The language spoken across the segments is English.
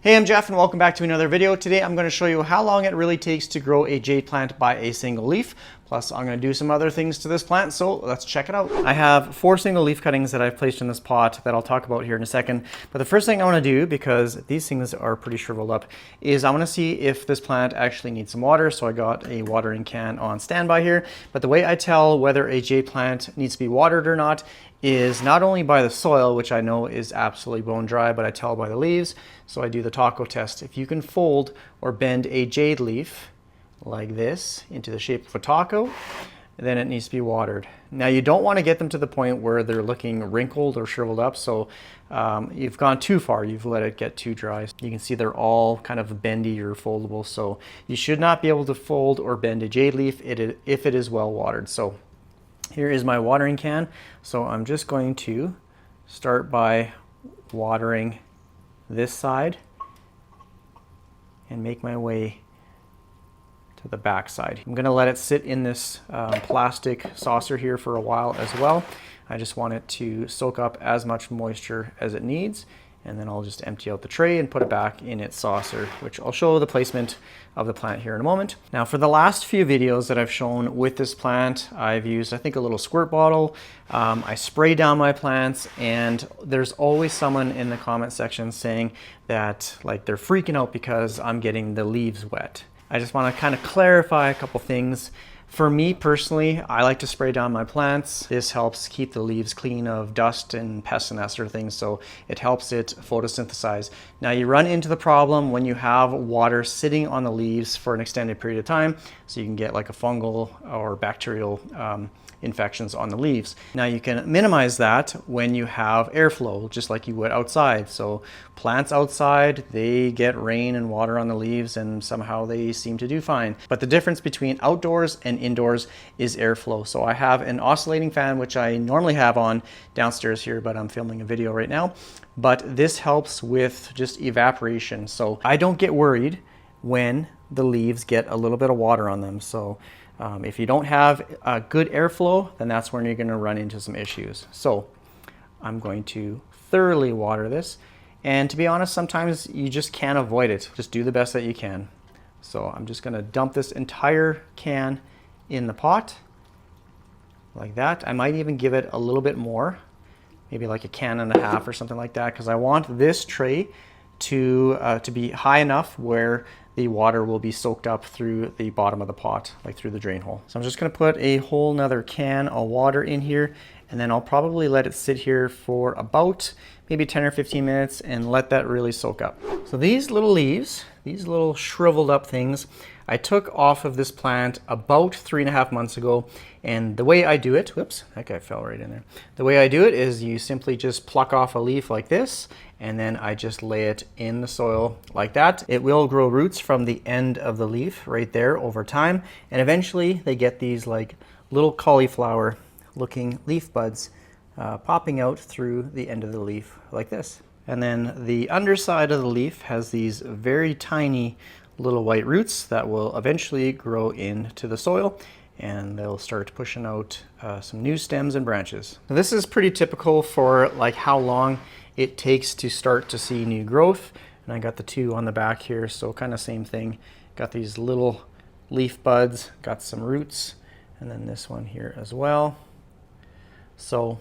Hey, I'm Jeff and welcome back to another video. Today I'm going to show you how long it really takes to grow a jade plant by a single leaf. Plus I'm going to do some other things to this plant, so let's check it out. I have 4 single leaf cuttings that I've placed in this pot that I'll talk about here in a second. But the first thing I want to do, because these things are pretty shriveled up, is I want to see if this plant actually needs some water. So I got a watering can on standby here. But the way I tell whether a jade plant needs to be watered or not is not only by the soil, which I know is absolutely bone dry, but I tell by the leaves. So I do the taco test. If you can fold or bend a jade leaf like this into the shape of a taco, then it needs to be watered. Now you don't want to get them to the point where they're looking wrinkled or shriveled up, so you've gone too far, you've let it get too dry. You can see they're all kind of bendy or foldable, so you should not be able to fold or bend a jade leaf if it is well watered. So here is my watering can. So I'm just going to start by watering this side and make my way to the back side. I'm going to let it sit in this plastic saucer here for a while as well. I just want it to soak up as much moisture as it needs, and then I'll just empty out the tray and put it back in its saucer, which I'll show the placement of the plant here in a moment. Now for the last few videos that I've shown with this plant, I've used, I think, a little squirt bottle. I spray down my plants, and there's always someone in the comment section saying that like they're freaking out because I'm getting the leaves wet. I just want to kind of clarify a couple things. For me personally, I like to spray down my plants. This helps keep the leaves clean of dust and pests and that sort of thing, so it helps it photosynthesize. Now you run into the problem when you have water sitting on the leaves for an extended period of time, so you can get like a fungal or bacterial infections on the leaves. Now you can minimize that when you have airflow, just like you would outside. So plants outside, they get rain and water on the leaves and somehow they seem to do fine. But the difference between outdoors and indoors is airflow. So I have an oscillating fan, which I normally have on downstairs here, but I'm filming a video right now. But this helps with just evaporation. So I don't get worried when the leaves get a little bit of water on them. So if you don't have a good airflow, then that's when you're going to run into some issues. So I'm going to thoroughly water this. And to be honest, sometimes you just can't avoid it. Just do the best that you can. So I'm just going to dump this entire can in the pot like that. I might even give it a little bit more, maybe like a can and a half or something like that, because I want this tray to be high enough where the water will be soaked up through the bottom of the pot, like through the drain hole. So I'm just going to put a whole nother can of water in here, and then I'll probably let it sit here for about maybe 10 or 15 minutes and let that really soak up. So these little leaves, these little shriveled up things, I took off of this plant about 3.5 months ago. And the way I do it, whoops, that guy fell right in there. The way I do it is you simply just pluck off a leaf like this, and then I just lay it in the soil like that. It will grow roots from the end of the leaf right there over time. And eventually they get these like little cauliflower looking leaf buds popping out through the end of the leaf like this. And then the underside of the leaf has these very tiny little white roots that will eventually grow into the soil, and they'll start pushing out some new stems and branches. Now, this is pretty typical for like how long it takes to start to see new growth. And I got the 2 on the back here, so kind of same thing. Got these little leaf buds, got some roots, and then this one here as well. So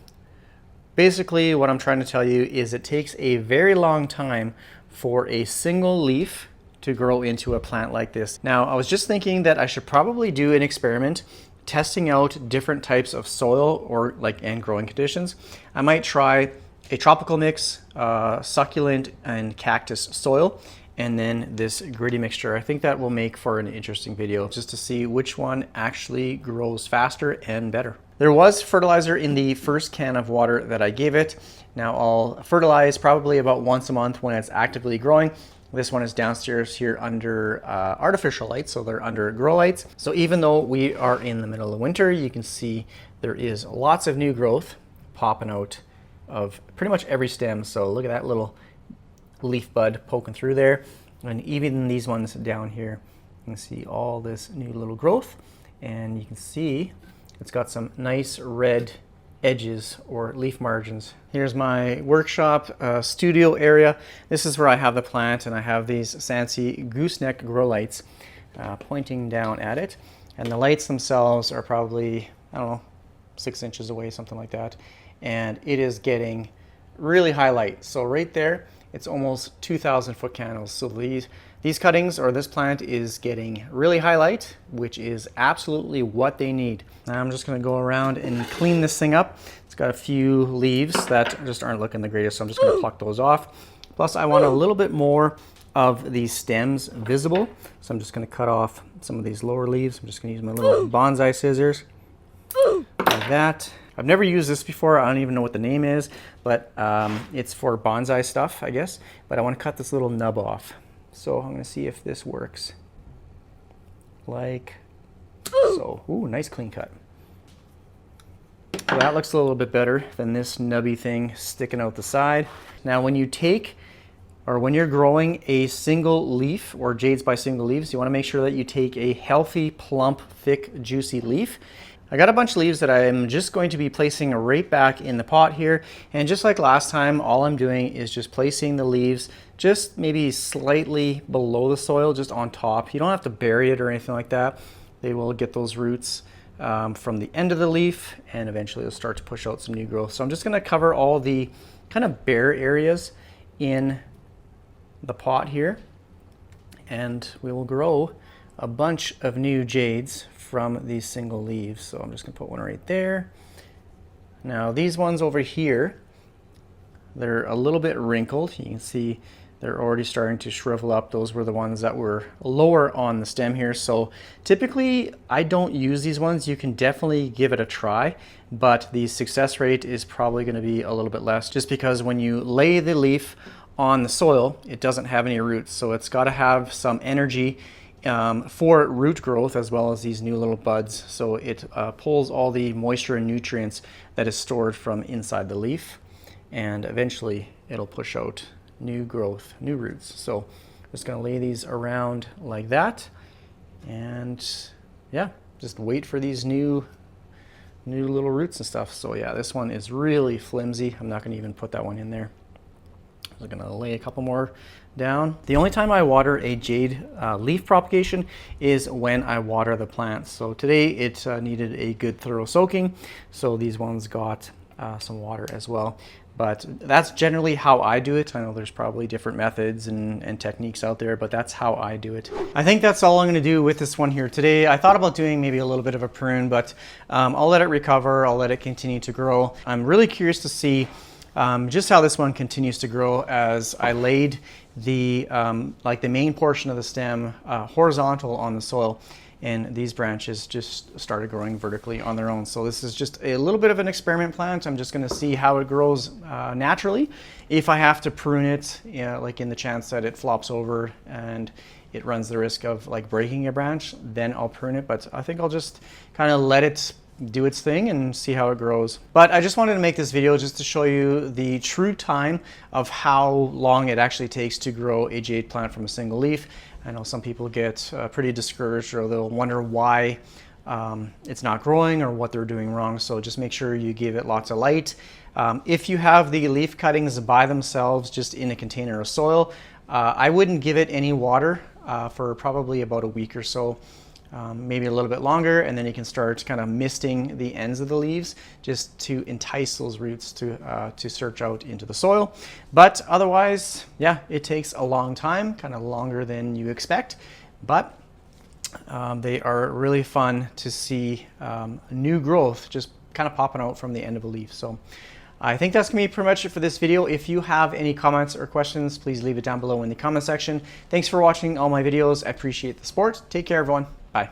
basically what I'm trying to tell you is it takes a very long time for a single leaf to grow into a plant like this. Now, I was just thinking that I should probably do an experiment testing out different types of soil or and growing conditions. I might try a tropical mix, succulent and cactus soil, and then this gritty mixture. I think that will make for an interesting video just to see which one actually grows faster and better. There was fertilizer in the first can of water that I gave it. Now I'll fertilize probably about once a month when it's actively growing. This one is downstairs here under artificial lights, so they're under grow lights. So even though we are in the middle of winter, you can see there is lots of new growth popping out of pretty much every stem. So look at that little leaf bud poking through there. And even these ones down here, you can see all this new little growth. And you can see it's got some nice red edges or leaf margins. Here's my workshop studio area. This is where I have the plant, and I have these Sansi gooseneck grow lights pointing down at it. And the lights themselves are probably, I don't know, 6 inches away, something like that. And it is getting really high light. So right there, it's almost 2,000 foot candles. So these cuttings, or this plant, is getting really high light, which is absolutely what they need. Now I'm just gonna go around and clean this thing up. It's got a few leaves that just aren't looking the greatest, so I'm just gonna pluck those off. Plus I want a little bit more of these stems visible. So I'm just gonna cut off some of these lower leaves. I'm just gonna use my little bonsai scissors, like that. I've never used this before. I don't even know what the name is, but it's for bonsai stuff, I guess. But I want to cut this little nub off. So I'm going to see if this works. Like so. Ooh, nice clean cut. Well, that looks a little bit better than this nubby thing sticking out the side. Now when you take, or when you're growing a single leaf, or jades by single leaves, you want to make sure that you take a healthy, plump, thick, juicy leaf. I got a bunch of leaves that I'm just going to be placing right back in the pot here. And just like last time, all I'm doing is just placing the leaves just maybe slightly below the soil, just on top. You don't have to bury it or anything like that. They will get those roots from the end of the leaf, and eventually it'll start to push out some new growth. So I'm just gonna cover all the kind of bare areas in the pot here, and we will grow a bunch of new jades from these single leaves. So I'm just gonna put one right there. Now these ones over here, they're a little bit wrinkled. You can see they're already starting to shrivel up. Those were the ones that were lower on the stem here. So typically I don't use these ones. You can definitely give it a try, but the success rate is probably gonna be a little bit less, just because when you lay the leaf on the soil, it doesn't have any roots. So it's gotta have some energy for root growth, as well as these new little buds. So it pulls all the moisture and nutrients that is stored from inside the leaf, and eventually it'll push out new growth, new roots. So I'm just gonna lay these around like that, and yeah, just wait for these new little roots and stuff. So yeah, this one is really flimsy. I'm not gonna even put that one in there. I'm gonna lay a couple more down. The only time I water a jade leaf propagation is when I water the plants. So today it needed a good thorough soaking, so these ones got some water as well. But that's generally how I do it. I know there's probably different methods and techniques out there, but that's how I do it. I think that's all I'm gonna do with this one here today. I thought about doing maybe a little bit of a prune, but I'll let it recover. I'll let it continue to grow. I'm really curious to see just how this one continues to grow, as I laid the like the main portion of the stem horizontal on the soil, and these branches just started growing vertically on their own. So this is just a little bit of an experiment plant. I'm just going to see how it grows naturally. If I have to prune it, like in the chance that it flops over and it runs the risk of like breaking a branch, then I'll prune it. But I think I'll just kind of let it do its thing and see how it grows. But I just wanted to make this video just to show you the true time of how long it actually takes to grow a jade plant from a single leaf. I know some people get pretty discouraged, or they'll wonder why it's not growing or what they're doing wrong. So just make sure you give it lots of light. If you have the leaf cuttings by themselves just in a container of soil, I wouldn't give it any water for probably about a week or so. Maybe a little bit longer, and then you can start kind of misting the ends of the leaves just to entice those roots to search out into the soil. But otherwise, yeah, it takes a long time, kind of longer than you expect, but they are really fun to see new growth just kind of popping out from the end of a leaf. So I think that's gonna be pretty much it for this video. If you have any comments or questions, please leave it down below in the comment section. Thanks for watching all my videos. I appreciate the support. Take care, everyone. Bye.